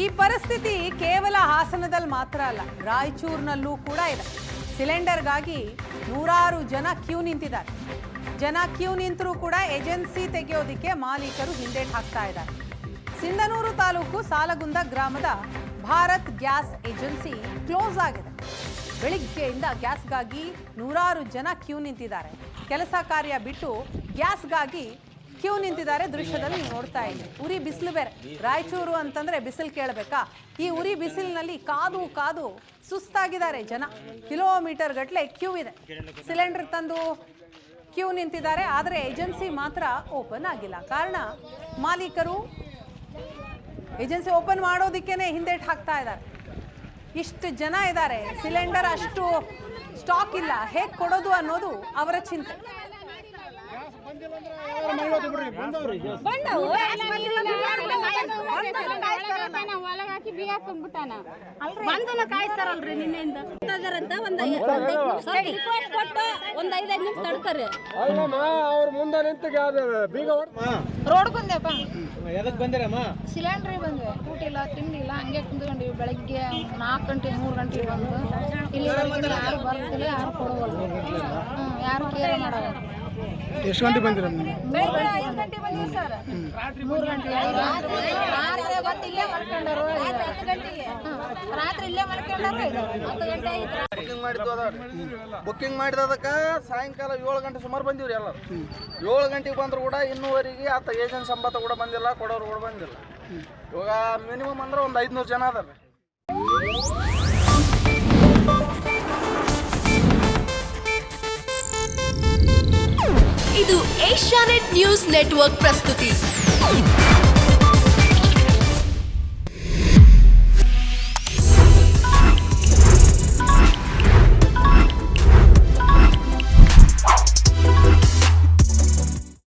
ಈ ಪರಿಸ್ಥಿತಿ ಕೇವಲ ಹಾಸನದಲ್ಲಿ ಮಾತ್ರ ಅಲ್ಲ, ರಾಯಚೂರಿನಲ್ಲೂ ಕೂಡ ಇದೆ. ಸಿಲಿಂಡರ್ಗಾಗಿ ನೂರಾರು ಜನ ಕ್ಯೂ ನಿಂತಿದ್ದಾರೆ. ಜನ ಕ್ಯೂ ನಿಂತರೂ ಕೂಡ ಏಜೆನ್ಸಿ ತೆಗೆಯೋದಕ್ಕೆ ಮಾಲೀಕರು ಹಿಂದೇಟು ಹಾಕ್ತಾ ಇದ್ದಾರೆ. ಸಿಂಧನೂರು ತಾಲೂಕು ಸಾಲಗುಂದ ಗ್ರಾಮದ ಭಾರತ್ ಗ್ಯಾಸ್ ಏಜೆನ್ಸಿ ಕ್ಲೋಸ್ ಆಗಿದೆ. ಬೆಳಿಗ್ಗೆಯಿಂದ ಗ್ಯಾಸ್ಗಾಗಿ ನೂರಾರು ಜನ ಕ್ಯೂ ನಿಂತಿದ್ದಾರೆ. ಕೆಲಸ ಕಾರ್ಯ ಬಿಟ್ಟು ಗ್ಯಾಸ್ಗಾಗಿ ಕ್ಯೂ ನಿಂತಿದ್ದಾರೆ. ದೃಶ್ಯದಲ್ಲಿ ನೀವು ನೋಡ್ತಾ ಇದ್ದೀರಿ. ಉರಿ ಬಿಸಿಲು ಬೇರೆ. ರಾಯಚೂರು ಅಂತಂದ್ರೆ ಬಿಸಿಲು ಕೇಳಬೇಕಾ? ಈ ಉರಿ ಬಿಸಿಲಿನಲ್ಲಿ ಕಾದು ಕಾದು ಸುಸ್ತಾಗಿದ್ದಾರೆ ಜನ. ಕಿಲೋಮೀಟರ್ ಗಟ್ಟಲೆ ಕ್ಯೂ ಇದೆ. ಸಿಲಿಂಡರ್ ತಂದು ಕ್ಯೂ ನಿಂತಿದ್ದಾರೆ. ಆದರೆ ಏಜೆನ್ಸಿ ಮಾತ್ರ ಓಪನ್ ಆಗಿಲ್ಲ. ಕಾರಣ ಮಾಲೀಕರು ಏಜೆನ್ಸಿ ಓಪನ್ ಮಾಡೋದಕ್ಕೇನೆ ಹಿಂದೇಟು ಹಾಕ್ತಾ ಇದ್ದಾರೆ. ಇಷ್ಟು ಜನ ಇದ್ದಾರೆ, ಸಿಲಿಂಡರ್ ಅಷ್ಟು ಸ್ಟಾಕ್ ಇಲ್ಲ, ಹೇಗೆ ಕೊಡೋದು ಅನ್ನೋದು ಅವರ ಚಿಂತೆ. ರೋಡ್ ಬಂದೆಪ್ಪ. ಸಿಲಿಂಡ್ರಿ ಬಂದ್ವಿ, ಊಟ ಇಲ್ಲ ತಿಂಡಿ ಇಲ್ಲ, ಹಂಗೆ ಕುಂತ್ಕೊಂಡಿವಿ. ಬೆಳಗ್ಗೆ 4 ಗಂಟೆ 3 ಗಂಟೆ ಬಂದು ಇಲ್ಲಿವರೆಗೆ ಯಾರು ಬರ್ತಿಲ್ಲ, ಯಾರು ಕೊಡೋವಲ್ಲ, ಯಾರು ಕೇರ್ ಮಾಡೋಲ್ಲ. ಎಷ್ಟು ಗಂಟೆ ಬಂದಿರ? 5 ಗಂಟೆ ಬಂದಿವಿ ಸರ್. 3 ಗಂಟೆ ರಾತ್ರಿ ಬಂದು ಇಲ್ಲೇ ಮಲ್ಕೊಂಡರು. 10 ಗಂಟೆಗೆ ರಾತ್ರಿ ಇಲ್ಲೇ ಮಲ್ಕೊಂಡರು. 10 ಗಂಟೆ ಬುಕ್ಕಿಂಗ್ ಮಾಡಿದದಕ್ಕೆ ಸಾಯಂಕಾಲ 7 ಗಂಟೆ ಸುಮಾರು ಬಂದಿವ್ರಿ ಎಲ್ಲರೂ. 7 ಗಂಟೆಗೆ ಬಂದ್ರು ಕೂಡ ಇನ್ನೂವರೆಗೆ ಆತ ಏಜೆನ್ಸಿ ಸಂಬಂಧ ಕೂಡ ಬಂದಿಲ್ಲ, ಕೊಡೋರು ಕೂಡ ಬಂದಿಲ್ಲ. ಇವಾಗ ಮಿನಿಮಮ್ ಅಂದ್ರೆ ಒಂದು 500 ಜನ ಅದಾರೆ. ಇದು ಏಷ್ಯಾನೆಟ್ ನ್ಯೂಸ್ ನೆಟ್ವರ್ಕ್ ಪ್ರಸ್ತುತಿ.